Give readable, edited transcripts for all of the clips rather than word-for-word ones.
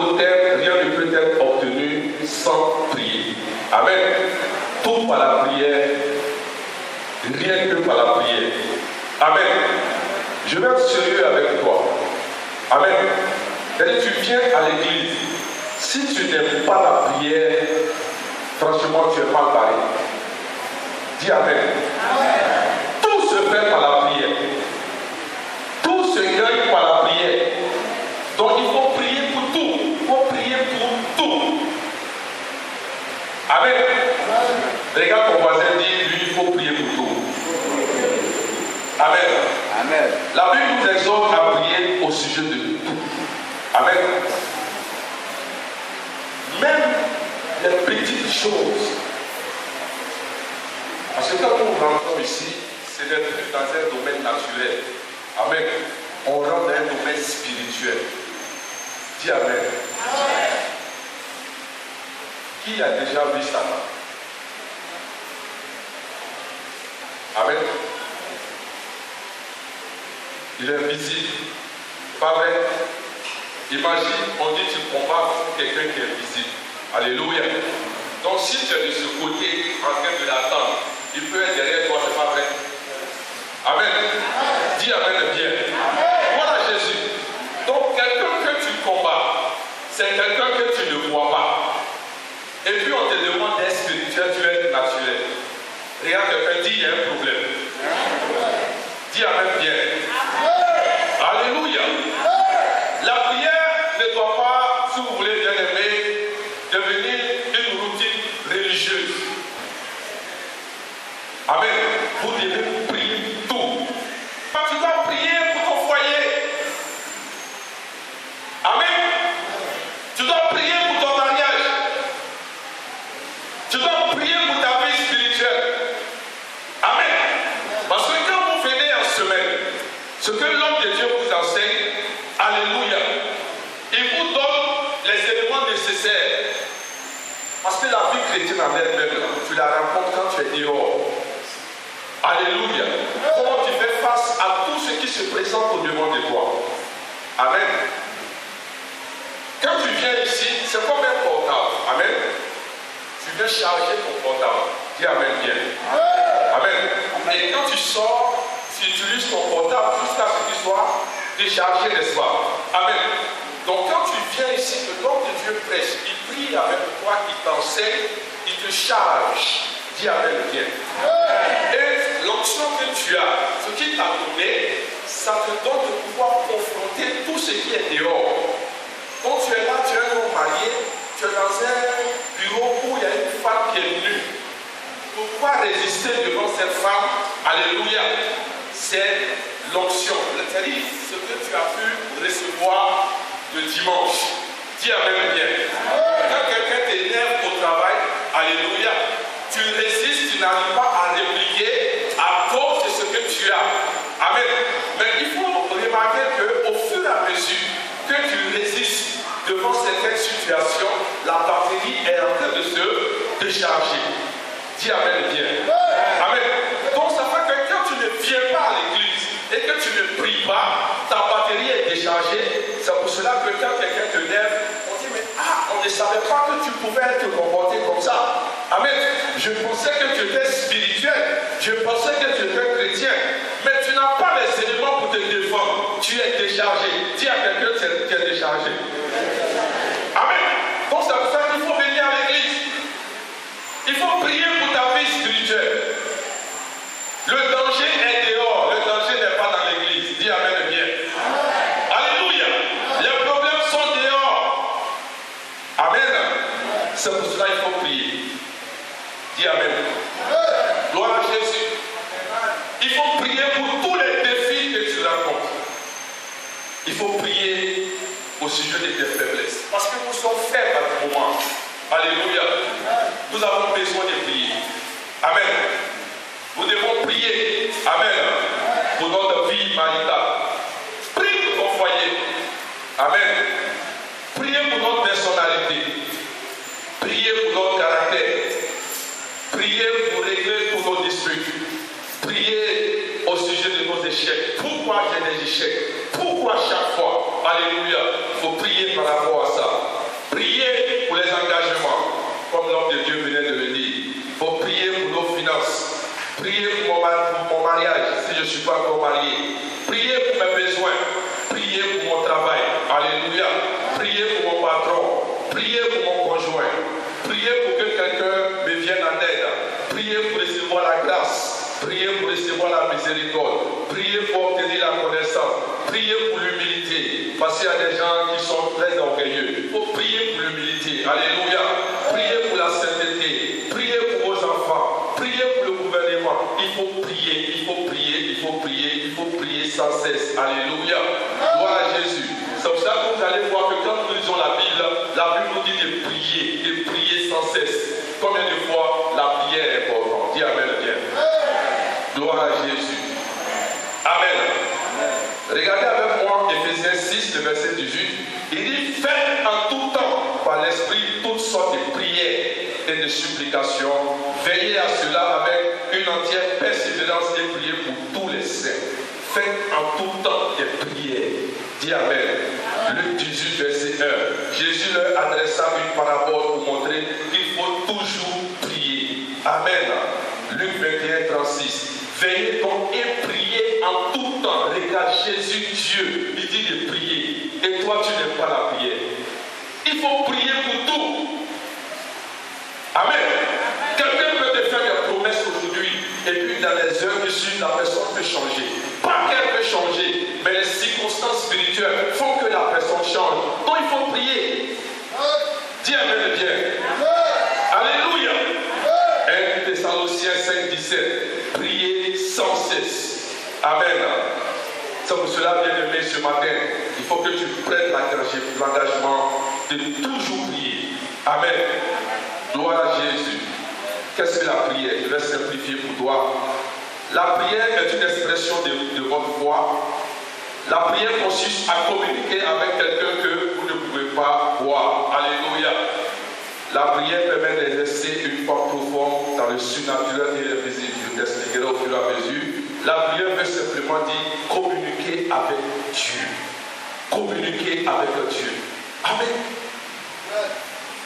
d'autre terme, rien ne peut être obtenu sans prier. Amen. Tout par la prière, rien que par la prière. Amen. Je vais être sérieux avec toi. Amen. C'est-à-dire, tu viens à l'église. Si tu n'aimes pas la prière, franchement, tu es mal barré. Dis Amen. Amen. Tout se fait par la prière. Tout se gagne par la prière. Donc il faut prier pour tout. Il faut prier pour tout. Amen. Regarde ton voisin, dit, lui, il faut prier pour tout. Amen. Amen. La Bible nous exhorte à prier au sujet de tout. Amen. Même les petites choses. Parce que quand nous rentrons ici, c'est d'être dans un domaine naturel. Amen. On rentre dans un domaine spirituel. Dis Amen. Amen. Qui a déjà vu ça? Amen. Il est visible. Pas vrai? Imagine, on dit que tu combats quelqu'un qui est visible. Alléluia. Donc si tu es de ce côté en train de l'attendre, il peut être derrière toi, c'est pas vrai? Amen. Dis Amen bien. Voilà Jésus. Donc quelqu'un que tu combats, c'est quelqu'un que tu ne vois pas. Et puis on te demande d'être spirituel, tu es naturel. Regarde quelqu'un dit, il y a un problème. Dis Amen bien. Alléluia. La prière ne doit pas, si vous voulez bien aimer, devenir une routine religieuse. Amen. Vous devez prier tout. Tu dois prier pour ton foyer. Amen. Tu dois prier pour ton mariage. Tu dois prier pour ta vie spirituelle. Amen. Parce que quand vous venez en semaine, ce que l'homme de Dieu vous enseigne, alléluia, il vous donne les éléments nécessaires. Parce que la vie chrétienne en elle-même, tu la rencontres quand tu es dehors. Alléluia. Comment tu fais face à tout ce qui se présente au-devant de toi. Amen. Quand tu viens ici, c'est comme un portable. Amen. Tu viens charger ton portable. Dis Amen bien. Amen. Et quand tu sors, tu utilises ton portable jusqu'à ce qu'il soit déchargé, n'est-ce pas? Amen. Donc quand tu viens ici, que l'homme de Dieu prêche, il prie avec toi, il t'enseigne, il te charge. Dis Amen bien. Et l'onction que tu as, ce qu'il t'a donné, ça te donne de pouvoir confronter tout ce qui est dehors. Donc tu es là, tu es un homme marié, tu es dans un bureau où il y a une femme qui est nue. Pourquoi résister devant cette femme? Alléluia. C'est l'onction. C'est-à-dire ce que tu as pu recevoir le dimanche. Dis Amen bien. Quand quelqu'un t'énerve au travail, alléluia, tu résistes, tu n'arrives pas à répliquer à cause de ce que tu as. Amen. Mais il faut remarquer qu'au fur et à mesure que tu résistes devant certaines situations, la batterie est en train de se décharger. Dis Amen bien. Amen. Donc ça fait que quand tu ne viens pas à l'église et que tu ne pries pas, ta batterie est déchargée. C'est pour cela que quand quelqu'un te lève, on dit mais on ne savait pas que tu pouvais te comporter comme ça. Amen. Je pensais que tu étais spirituel. Je pensais que tu étais chrétien. Mais tu n'as pas les éléments pour te défendre. Tu es déchargé. Dis à quelqu'un que tu es déchargé. Amen. Donc c'est pour ça qu'il faut venir à l'église. Il faut prier pour ta vie spirituelle. Le danger est dehors. Le danger n'est pas dans l'église. Dis Amen bien. Alléluia. Les problèmes sont dehors. Amen. C'est pour cela qu'il faut prier. Dis Amen. Gloire à Jésus. Il faut prier pour tous les défis que tu rencontres. Il faut prier au sujet de tes faiblesses. Parce que nous sommes faibles à ce moment. Alléluia. Nous avons besoin de prier. Amen. Nous devons prier. Amen. Pour notre vie maritale. Prie pour ton foyer. Amen. Priez pour notre personnalité. Priez pour notre caractère. Priez pour régler tous nos disputes. Priez au sujet de nos échecs. Pourquoi j'ai des échecs? Pourquoi chaque fois? Alléluia. Il faut prier par rapport à ça. patron. Priez pour mon conjoint. Priez pour que quelqu'un me vienne en aide. Priez pour recevoir la grâce. Priez pour recevoir la miséricorde. Priez pour obtenir la connaissance. Priez pour l'humilité. Parce qu'il y a des gens qui sont très orgueilleux. Il faut prier pour l'humilité. Alléluia. Priez pour la sainteté. Priez pour vos enfants. Priez pour le gouvernement. Il faut prier, il faut prier, il faut prier, il faut prier sans cesse. Alléluia. Gloire à Jésus. C'est pour ça que vous allez voir que quand nous lisons la Bible nous dit de prier sans cesse. Combien de fois la prière est importante? Dis Amen bien. Gloire à Jésus. Amen. Regardez avec moi Éphésiens 6, le verset 18. Il dit, faites en tout temps par l'Esprit toutes sortes de prières et de supplications. Veillez à cela avec une entière persévérance et priez pour tous les saints. Faites en tout temps des prières. Dis Amen. Luc 18, verset 1. Jésus leur adressa une parabole pour montrer qu'il faut toujours prier. Amen. Luc 21, 36. Veillez donc et priez en tout temps. Regarde, Jésus, Dieu, il dit de prier. Et toi, tu n'aimes pas la prière. Il faut prier pour tout. Amen. Quelqu'un peut te faire des promesses aujourd'hui. Et puis, dans les heures qui suivent, la personne peut changer. Pas qu'elle peut changer, mais les circonstances spirituelles font que la personne change. Donc, il faut prier. Dis Amen bien. Alléluia. 1 Thessaloniciens 5, 17. Priez sans cesse. Amen. C'est pour cela, bien aimé, ce matin, il faut que tu prennes l'engagement de toujours prier. Amen. Gloire à Jésus. Qu'est-ce que la prière? Je vais simplifier pour toi. La prière est une expression de votre foi. La prière consiste à communiquer avec quelqu'un que vous ne pouvez pas voir. Alléluia. La prière permet d'exercer une foi profonde dans le surnaturel et l'invisible. Je t'expliquerai au fur et à mesure. La prière veut simplement dire communiquer avec Dieu. Communiquer avec Dieu. Amen.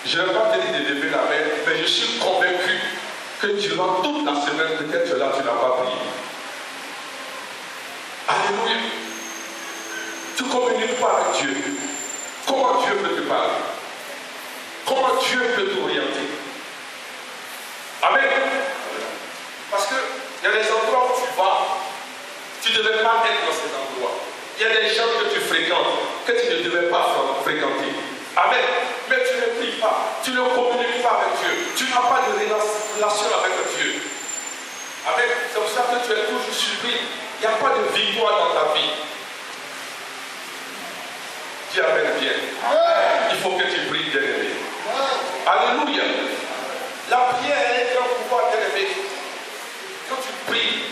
Je ne vais pas te dire de lever la main, mais je suis convaincu que durant toute la semaine, peut-être là, tu n'as pas prié. Alléluia. Tu ne communiques pas avec Dieu. Comment Dieu peut te parler? Comment Dieu peut t'orienter? Amen. Parce qu'il y a des endroits où tu vas, tu ne devais pas être dans ces endroits. Il y a des gens que tu fréquentes, que tu ne devais pas fréquenter. Amen. Mais tu ne pries pas, tu ne communiques pas avec Dieu, tu n'as pas de relation avec Dieu. Amen. C'est pour ça que tu es toujours surpris. Il n'y a pas de victoire dans ta vie. Dis Amen bien. Il faut que tu pries, bien aimé. Alléluia. La prière a un grand pouvoir, bien aimé. Quand tu pries,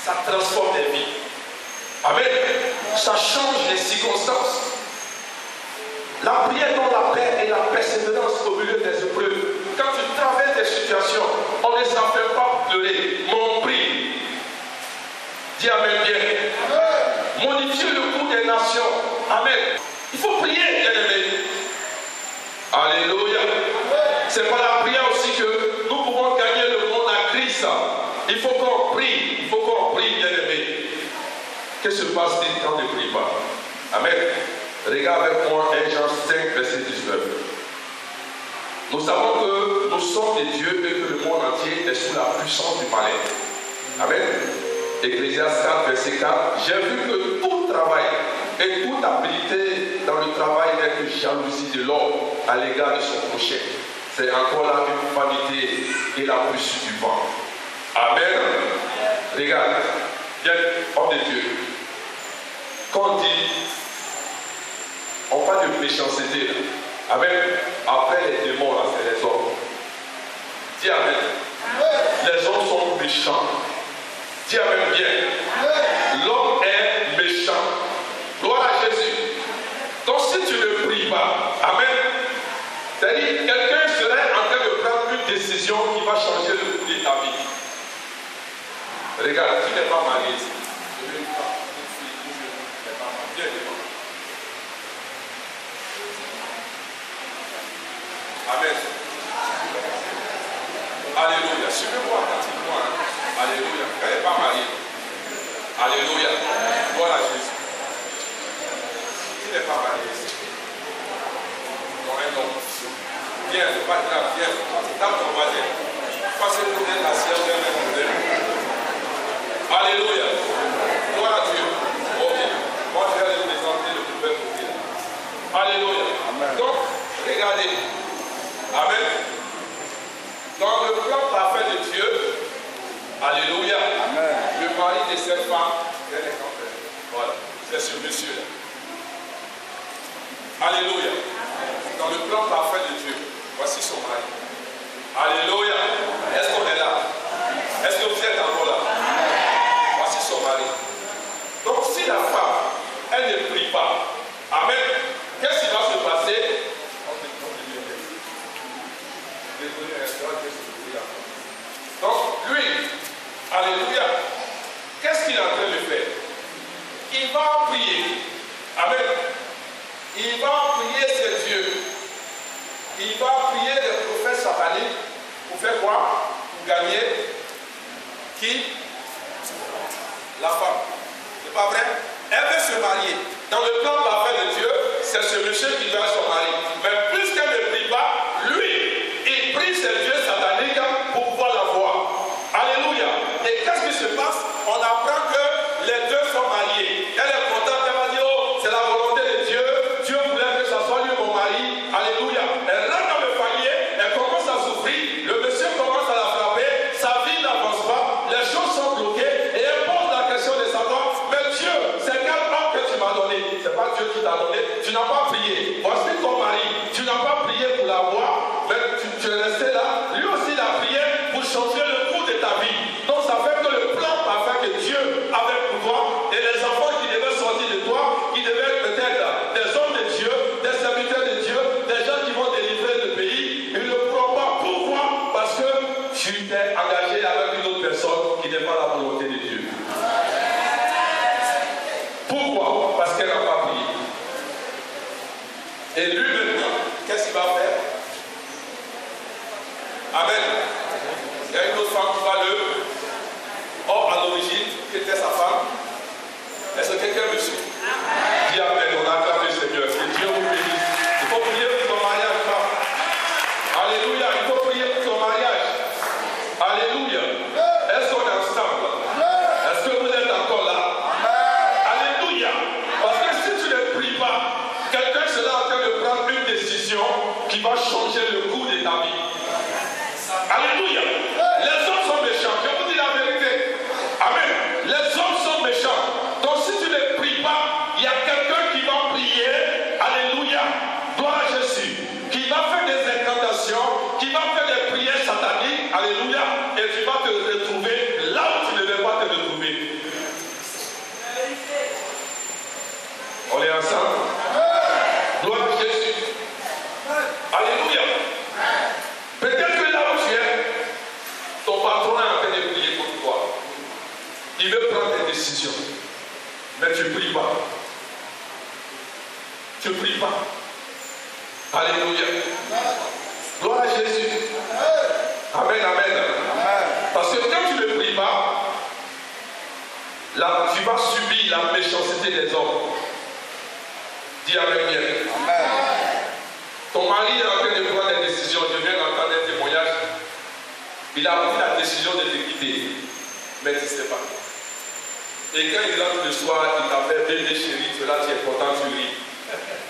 ça transforme les vies. Amen. Ça change les circonstances. La prière donne la paix et la persévérance au milieu des épreuves. Quand tu traverses des situations, on ne s'en fait pas pleurer, mais on prie. Dis Amen bien. Modifier le cours des nations. Amen. Il faut prier, bien aimé. Alléluia. C'est par la prière aussi que nous pouvons gagner le monde à Christ. Il faut qu'on prie. Il faut qu'on prie, bien aimé. Qu'est-ce qui se passe-t-il quand on ne prie pas? Amen. Regarde avec moi 1 Jean 5, verset 19. Nous savons que nous sommes des dieux et que le monde entier est sous la puissance du malin. Amen. Ecclésiaste 4, verset 4. J'ai vu que tout travail et toute habilité dans le travail n'est que jalousie de l'homme à l'égard de son prochain. C'est encore là une vanité et la poursuite du vent. Amen. Regarde. Bien, homme de Dieu. Quand on dit, on parle de méchanceté. Amen. Après les démons, là, c'est les hommes. Dis Amen. Les hommes sont méchants. Dis Amen bien. L'homme est méchant. Gloire à Jésus. Donc si tu ne pries pas, Amen. C'est-à-dire quelqu'un serait en train de prendre une décision qui va changer le cours de ta vie. Regarde, tu n'es pas marié ici. Amen. Alléluia. Suivez-moi attentivement. Alléluia. Elle n'est pas mariée. Alléluia. Gloire à Jésus. Tu n'es pas marié ici. Donc elle non. Viens, c'est pas grave, viens. Tape ton voisin. Parce que vous êtes la sœur de même. Alléluia. Gloire à Dieu. Ok. Moi, je vais aller présenter le couvert pour Dieu. Alléluia. Amen. Donc, regardez. Amen. Dans le plan parfait de Dieu, alléluia. Amen. Le mari de cette femme, voilà, c'est ce monsieur-là. Alléluia. Dans le plan parfait de Dieu, voici son mari. Alléluia. Est-ce qu'on est là? Est-ce que vous êtes encore là? Voici son mari. Donc si la femme, elle ne prie pas, amen, qu'est-ce qui va se passer? Donc lui, alléluia, qu'est-ce qu'il est en train de faire? Il va prier. Amen. Il va prier ses dieux. Il va prier les prophètes sataniques pour faire quoi? Pour gagner qui? La femme. C'est pas vrai? Elle veut se marier. Dans le plan parfait de Dieu, c'est ce monsieur qui doit son mari. Mais puisqu'elle ne prie pas, lui, il prie ses dieux sataniques pour pouvoir la voir. Alléluia. Et qu'est-ce qui se passe? On apprend que les deux sont mariés. Elle est contente, elle va dire, oh, c'est la volonté de Dieu. Dieu voulait que ça soit lui mon mari. Alléluia. Elle rentre dans le foyer, elle commence à souffrir. Le monsieur commence à la frapper. Sa vie n'avance pas. Les choses sont bloquées. Et elle pose la question de savoir, mais Dieu, c'est quel homme que tu m'as donné? C'est pas Dieu qui t'a donné. Tu n'as pas prié. Voici ton mari. Tu n'as pas prié pour la voir. Mais tu es resté là. Lui aussi, il a prié pour changer le cours de ta vie. Donc ça fait que le plan parfait que Dieu avait pour toi et les enfants qui devaient sortir de toi, qui devaient être peut-être des hommes de Dieu, des serviteurs de Dieu, des gens qui vont délivrer le pays, ils ne pourront pas. Pourquoi? Parce que tu t'es engagé avec une autre personne qui n'est pas la volonté de Dieu. Pourquoi? Parce qu'elle n'a pas prié. Et lui maintenant, qu'est-ce qu'il va faire? Amen. Il y a une autre femme qui va le... Or, à l'origine, qui était sa femme. Est-ce que quelqu'un me suit? Dis amen, on acclame le Seigneur. Que Dieu vous bénisse. Il faut prier pour ton mariage, femme. Alléluia, il faut prier pour ton mariage. Alléluia. Est-ce qu'on est ensemble? Est-ce que vous êtes encore là? Alléluia. Parce que si tu ne pries pas, quelqu'un sera en train de prendre une décision qui va changer le cours de ta vie. Alléluia. Les hommes sont méchants. Je vous dis la vérité. Amen. Les hommes sont méchants. Donc si tu ne pries pas, il y a quelqu'un qui va prier. Alléluia. Gloire à Jésus. Qui va faire des incantations, qui va faire des prières sataniques. Alléluia. Et tu vas te retrouver là où tu ne devais pas te retrouver. On est ensemble. Gloire à Jésus. Alléluia. Peut-être que là où tu es, ton patron est en train de prier pour toi. Il veut prendre des décisions. Mais tu ne pries pas. Tu ne pries pas. Alléluia. Gloire à Jésus. Amen, amen. Parce que quand tu ne pries pas, là, tu vas subir la méchanceté des hommes. Dis amen bien. Ton mari est en train de prendre des décisions. Je viens d'entendre un témoignage. Il a pris la décision de te quitter. Mais tu ne sais pas. Et quand il rentre le soir, il t'appelle bébé chéri, cela tu es content, tu ris.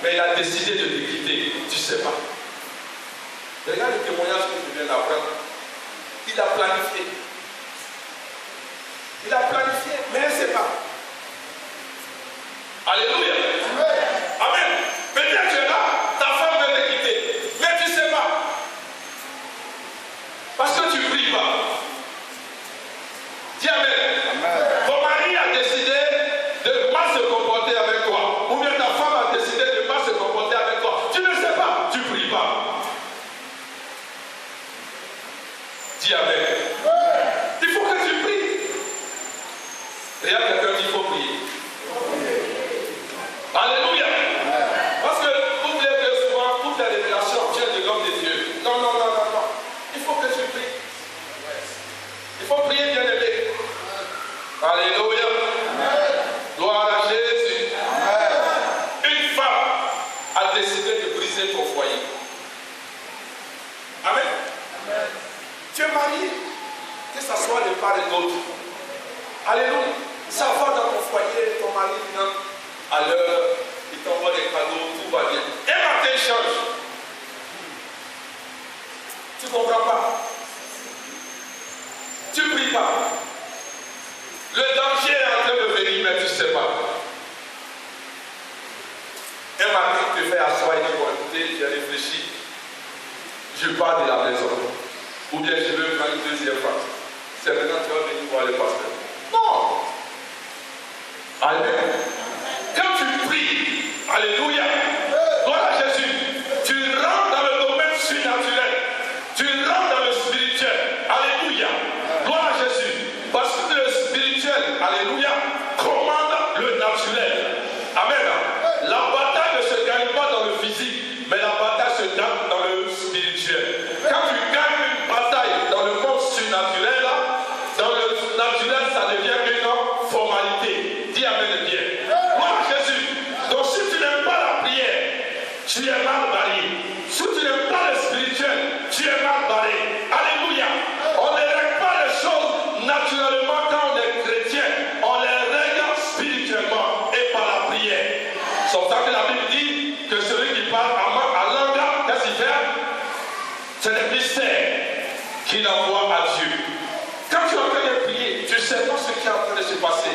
Mais il a décidé de te quitter. Tu ne sais pas. Regarde le témoignage que je viens d'apprendre. Il a planifié. Il a planifié, mais elle ne sait pas. Alléluia. Amen. Peut-être que là, ta femme veut te quitter. Mais tu ne sais pas. Parce que tu ne pries pas. Dis amen. Ton mari a décidé de mal se comporter avec toi. Ou bien ta femme a décidé de mal se comporter avec toi. Tu ne sais pas. Tu ne pries pas. Dis amen. Il faut que tu pries. Regarde quelqu'un dit il faut prier. Alléluia. Parce que vous voulez que souvent toutes les révélations viennent de l'homme de Dieu. Non, non, non, non, non. Il faut que tu pries. Il faut prier, bien aimé. Alléluia. Gloire à Jésus. Une femme a décidé de briser ton foyer. s'asseoir de part et d'autre. Alléluia. Ça va dans ton foyer, ton mari vient à l'heure, il t'envoie des cadeaux, tout va bien. Et matin change. Tu ne comprends pas. Tu ne pries pas. Le danger est en train de venir, mais tu ne sais pas. Un matin, tu te fais asseoir et tu vas écouter, j'ai réfléchi. Je pars de la maison. Ou bien je veux faire une deuxième fois. C'est maintenant que tu vas venir voir le pasteur. Non. Amen. Quand tu pries, alléluia, gloire à Jésus, tu rentres dans le domaine surnaturel. Tu rentres dans le spirituel. Alléluia. Gloire à Jésus. Parce que le spirituel, alléluia, commande le naturel. Amen. La bataille ne se gagne pas dans le physique, mais la bataille se gagne dans le spirituel. Quand tu gagnes une bataille dans le monde surnaturel, dans le naturel, ça devient une formalité. Dis amen bien. Gloire à Jésus. Donc si tu n'aimes pas la prière, tu es mal barré. Si tu n'aimes pas le spirituel, tu es mal barré. Alléluia. On ne règle pas les choses naturellement quand on est chrétien. On les règle spirituellement et par la prière. C'est pour ça que la Bible dit que celui qui parle à langue, qu'est-ce qu'il fait? C'est le mystère qu'il envoie à Dieu. Quand tu es en train de prier, tu ne sais pas ce qui est en train de se passer,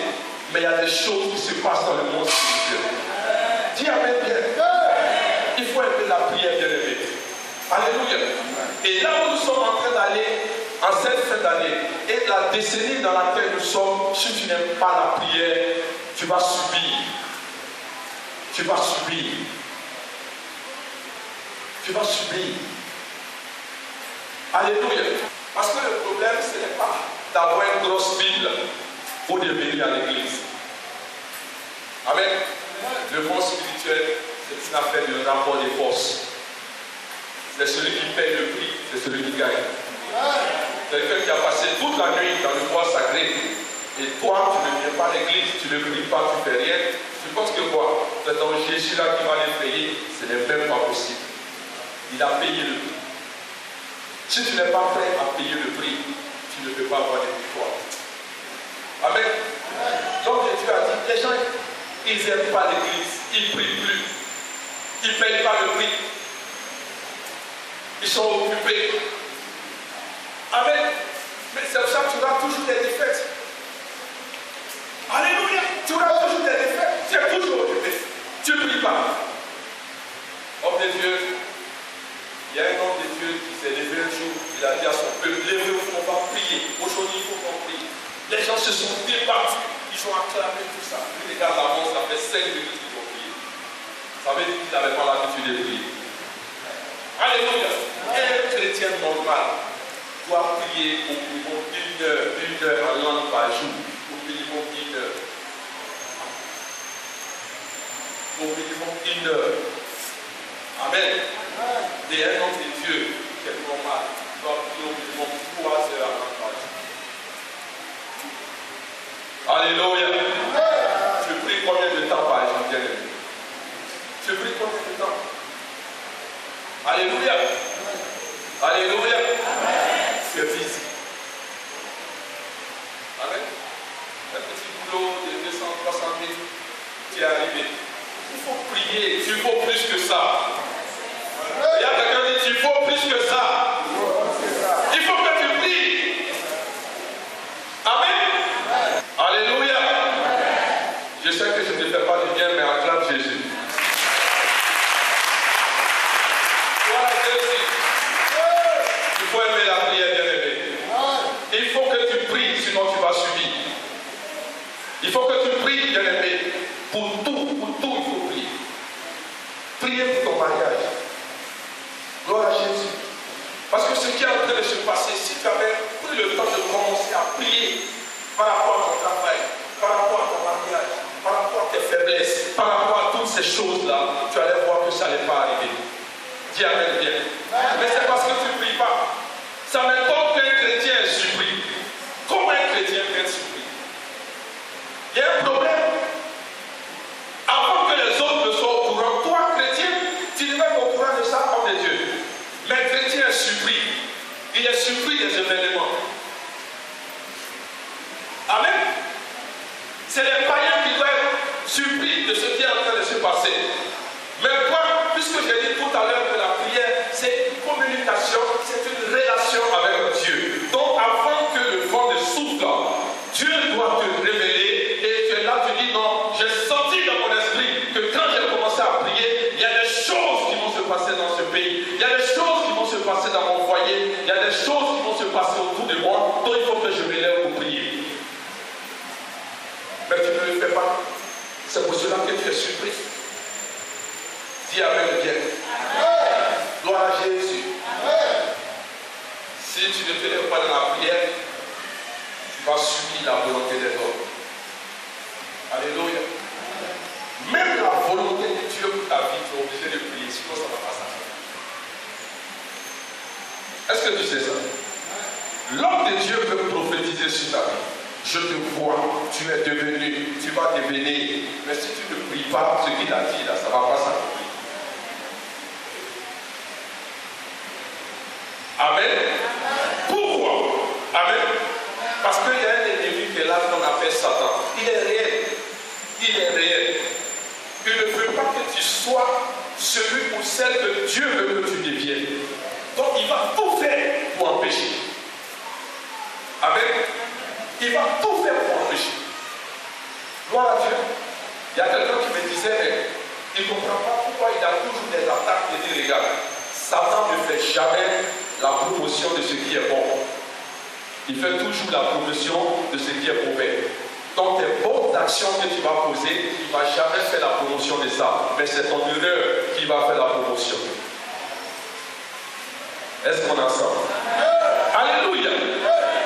mais il y a des choses qui se passent dans le monde spirituel. Dis amen bien. Il faut aimer la prière bien aimée. Alléluia. Et là où nous sommes en train d'aller, en cette fin d'année, et la décennie dans laquelle nous sommes, si tu n'aimes pas la prière, tu vas subir. Tu vas subir. Tu vas subir. Alléluia. Parce que le problème, ce n'est pas d'avoir une grosse Bible pour devenir à l'église. Amen. Le monde spirituel, c'est une affaire de rapport des forces. C'est celui qui paye le prix, c'est celui qui gagne. Quelqu'un qui a passé toute la nuit dans le bois sacré, et toi, tu ne viens pas à l'église, tu ne pries pas, tu ne fais rien. Tu penses que quoi? C'est ton Jésus-là qui va l'effrayer, ce n'est même pas possible. Il a payé le prix. Si tu n'es pas prêt à payer le prix, tu ne peux pas avoir des victoires. Amen. Donc Dieu a dit, les gens, ils n'aiment pas l'église, ils ne prient plus. Ils ne payent pas le prix. Ils sont occupés. Amen. Mais c'est pour ça que tu auras toujours des défaites. Alléluia. Tu auras toujours des défaites. Tu es toujours occupé. Tu ne pries pas. Homme de Dieu, il y a un homme de Dieu qui s'est levé un jour. Il a dit à son peuple, levez-vous, on va prier. Aujourd'hui, il faut qu'on prie. Les gens se sont débattus. Ils ont acclamé tout ça. Les gars d'avance, ça fait 5 minutes qu'ils ont prié. Ça veut dire qu'ils n'avaient pas l'habitude de prier. Alléluia. Un chrétien normal doit prier au minimum une heure en langue par jour. Au minimum 1 heure. Au minimum 1 heure. Amen. Et un homme de Dieu qui est normal doit prier au minimum 3 heures en langue par jour. Alléluia. Tu pries combien de temps par jour, bien aimé? Tu pries combien de temps? Alléluia. Alléluia. Tu es busy. Amen. Un petit boulot de 200, 300 000, tu es arrivé. Il faut prier. Il faut plus que ça. Il y a quelqu'un qui dit il faut plus que ça. Il faut que tu pries. Amen. Alléluia. Je sais que je ne te fais pas du bien, mais acclame Jésus. Il faut aimer la prière, bien aimé. Il faut que tu pries, sinon tu vas subir. Il faut que tu pries, bien aimé. Pour tout, il faut prier. Priez pour ton mariage. Gloire à Jésus. Parce que ce qui est en train de se passer, si tu avais pris le temps de commencer à prier par rapport à ton travail, par rapport à ton mariage, par rapport à tes faiblesses, par rapport à toutes ces choses-là, tu allais voir que ça n'allait pas arriver. Dis amen bien. Mais c'est parce que tu ne pries pas. Ça m'étonne qu'un chrétien est surpris. Comment un chrétien peut être surpris? Il y a un problème. Avant que les autres ne soient au courant, toi, chrétien, tu devais être au courant de ça, homme de Dieu. Mais le chrétien est surpris. Il est surpris des événements. C'est pour cela que tu es surpris. Dis Amen bien. Gloire à Jésus. Si tu ne te lèves pas dans la prière, tu vas subir la volonté des hommes. Alléluia. Même la volonté de Dieu pour ta vie, tu es obligé de prier, sinon ça ne va pas s'arrêter. Est-ce que tu sais ça? L'homme de Dieu peut prophétiser sur ta vie. Je te vois, tu es devenu, tu vas devenir. Mais si tu ne pries pas, ce qu'il a dit là, ça ne va pas s'accomplir. Amen. Pourquoi? Amen. Parce qu'il y a un ennemi qui est là qu'on appelle Satan. Il est réel. Il est réel. Il ne veut pas que tu sois celui ou celle que Dieu veut que tu deviennes. Donc il va tout faire pour empêcher. Amen. Il va tout faire pour empêcher. Gloire à Dieu. Il y a quelqu'un qui me disait, mais il ne comprend pas pourquoi il a toujours des attaques. Il dit, regarde, Satan ne fait jamais la promotion de ce qui est bon. Il fait toujours la promotion de ce qui est mauvais. Donc tes bonnes actions que tu vas poser, il ne va jamais faire la promotion de ça. Mais c'est ton erreur qui va faire la promotion. Est-ce qu'on est ensemble? Alléluia.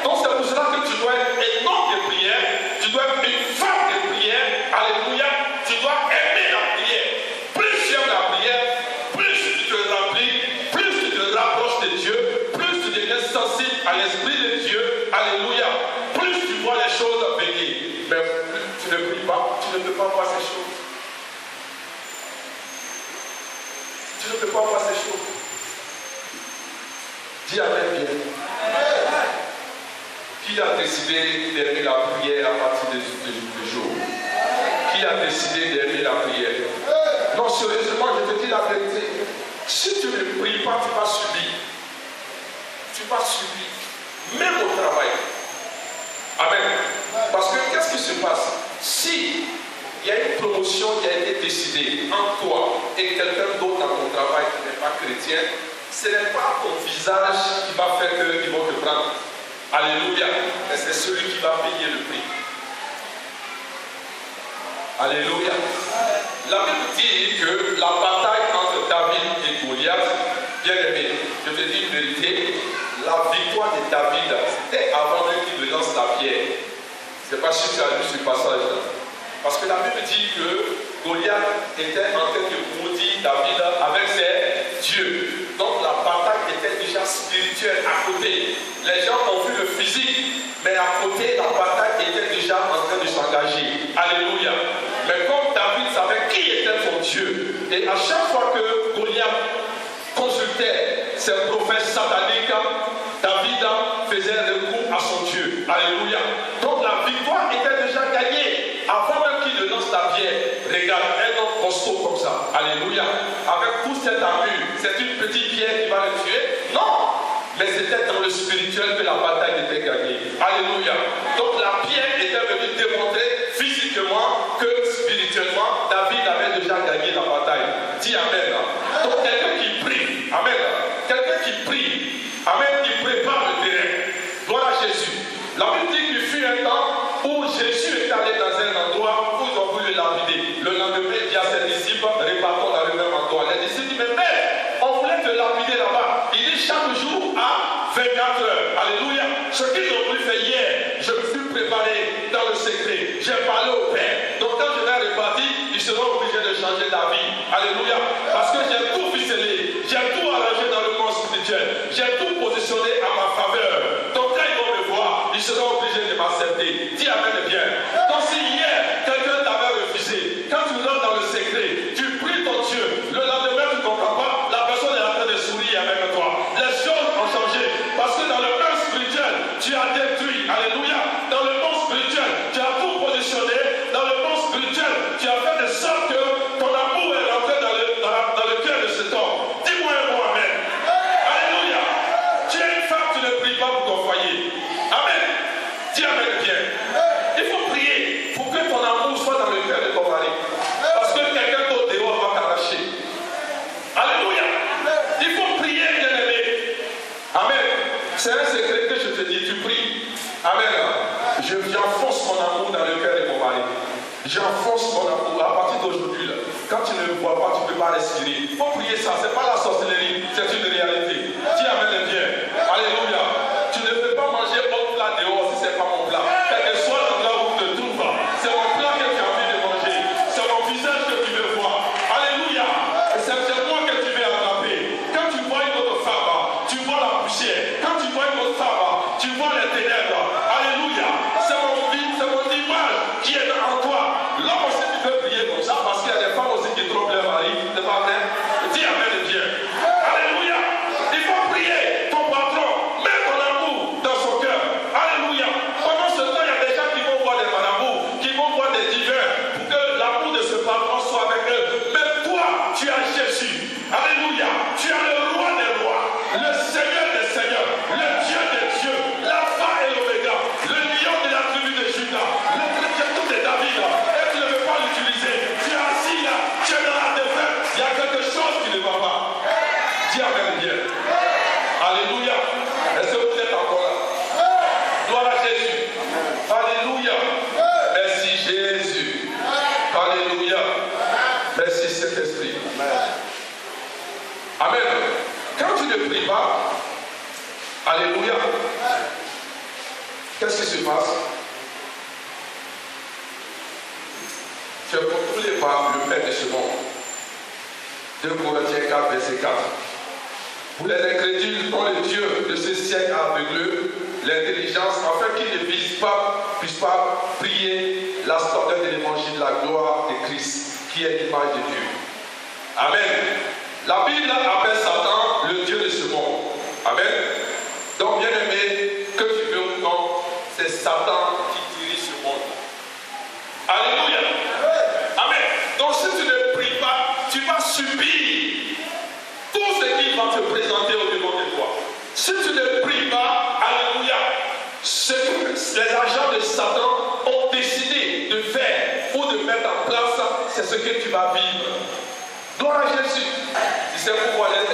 Donc c'est pour cela que tu dois être un homme de prière, tu dois être une femme de prière. Alléluia. Tu dois aimer la prière. Plus tu aimes la prière, plus tu te remplis, plus tu te rapproches de Dieu, plus tu deviens sensible à l'Esprit de Dieu. Alléluia. Plus tu vois les choses venir. Mais plus tu ne pries pas, tu ne peux pas voir ces choses. Tu ne peux pas voir ces choses. Dis Amen bien. Qui a décidé d'aimer la prière à partir de ce jour? Qui a décidé d'aimer la prière? Non, sérieusement, je te dis la vérité. Si tu ne pries pas, tu vas subir. Tu vas subir. Même au travail. Amen. Parce que qu'est-ce qui se passe? Si il y a une promotion qui a été décidée en toi et quelqu'un d'autre dans ton travail qui n'est pas chrétien, ce n'est pas ton visage qui va faire qu'ils vont te prendre. Alléluia. Mais c'est celui qui va payer le prix. Alléluia. La Bible dit que la bataille entre David et Goliath, bien aimé, je te dis une vérité, la victoire de David, c'était avant même qu'il ne lance la pierre. Je ne sais pas si tu as lu ce passage-là. Parce que la Bible dit que Goliath était en train de maudire David avec ses dieux. Donc la bataille était déjà spirituelle à côté. Les gens ont vu le physique, mais à côté, la bataille était déjà en train de s'engager. Alléluia. Mais comme David savait qui était son Dieu, et à chaque fois que Goliath consultait ses prophètes sataniques, David faisait recours à son Dieu. Alléluia. Donc la victoire était déjà gagnée avant même qu'il ne lance la pierre. Regarde, un homme costaud comme ça. Alléluia. Avec toute cette armure, c'est une petite pierre qui va le tuer? Non. Mais c'était dans le spirituel que la bataille était gagnée. Alléluia. Donc la pierre était venue démontrer physiquement que spirituellement, David avait déjà gagné la bataille. Dis Amen. Donc quelqu'un qui prie. Amen. Quelqu'un qui prie. Amen. Qui prépare le terrain. Gloire à Jésus. La Bible dit qu'il fut un temps où Jésus est allé dans un endroit où ils ont voulu le lapider. Le lendemain, il dit à ses disciples, répartons dans le même endroit. Les disciples disent, mais mère, on voulait te lapider là-bas. Il dit chaque jour à 24 heures. Alléluia. Ce qu'ils ont voulu faire hier, je me suis préparé dans le secret. J'ai parlé au Père. Donc quand je vais répartir, ils seront obligés de changer d'avis. Alléluia. Parce que j'ai tout ficelé. J'ai tout arrangé dans le monde spirituel. J'ai tout positionné à ma faveur. Donc quand ils vont me voir, ils seront obligés de m'accepter. Dis Amen bien. Donc si hier, quelqu'un t'avait refusé, quand tu rentres dans le secret, tu pries ton Dieu, le lendemain tu ne comprends pas, la personne est en train de sourire avec toi. Les choses ont changé. Parce que dans le monde spirituel, tu as détruit. Alléluia. Dans le monde spirituel, tu as tout positionné. Dans le monde spirituel, tu as fait de sorte que ton amour est rentré dans le cœur de cet homme. Dis-moi un bon Amen. Alléluia. J'enfonce mon amour à partir d'aujourd'hui. Quand tu ne le vois pas, tu ne peux pas respirer. Il faut prier ça. Ce n'est pas la sorcellerie, c'est une réalité. Dis amen bien. Alléluia. Tu ne peux pas manger mon plat dehors si ce n'est pas mon plat. Quel que soit l'endroit où tu te trouves, c'est mon plat que tu as envie de manger. C'est mon visage que tu veux voir. Alléluia. C'est moi que tu veux attraper. Quand tu vois une autre femme, tu vois la poussière. Quand tu vois une autre femme, tu vois les ténèbres. Alléluia. C'est mon image qui est en toi. L'homme aussi, tu peux prier comme ça parce qu'il y a des femmes aussi qui trompent leur mari. C'est pas vrai? Dis amen et bien. Alléluia. Il faut prier ton patron. Mets ton amour dans son cœur. Alléluia. Pendant ce temps, il y a des gens qui vont voir des marabouts, qui vont voir des divins pour que l'amour de ce patron soit avec eux. Mais toi, tu as Jésus. Alléluia. Tu as le roi des rois, le Seigneur des seigneurs, le Dieu des dieux, l'alpha et l'oméga, le lion de la tribu de Judas, le trésor de David. Et tu ne veux pas l'utiliser. Tu es assis là, tu es dans la défaite. Il y a quelque chose qui ne va pas. Dis amen bien. Alléluia. Est-ce que vous êtes encore là? Gloire à Jésus. Alléluia. Merci Jésus. Alléluia. Merci Saint-Esprit. Amen. Quand tu ne pries pas, alléluia, qu'est-ce qui se passe? Tu es pour tous les pas le Père de ce monde. 2 Corinthiens 4, verset 4. Pour les incrédules dont le Dieu de ce siècle a aveuglé l'intelligence, afin qu'ils ne puissent pas prier la splendeur de l'évangile de la gloire de Christ, qui est l'image de Dieu. Amen. La Bible appelle Satan le Dieu de ce monde. Amen. Donc, bien aimé, que tu veux ou non, c'est Satan qui dirige ce monde. Alléluia. Amen. Donc, si tu ne pries pas, tu vas subir tout ce qui va te présenter au devant de toi. Si tu ne pries pas, alléluia, ce que les agents de Satan ont décidé de faire ou de mettre en place, c'est ce que tu vas vivre. Gloire à Jésus. Tu sais pourquoi les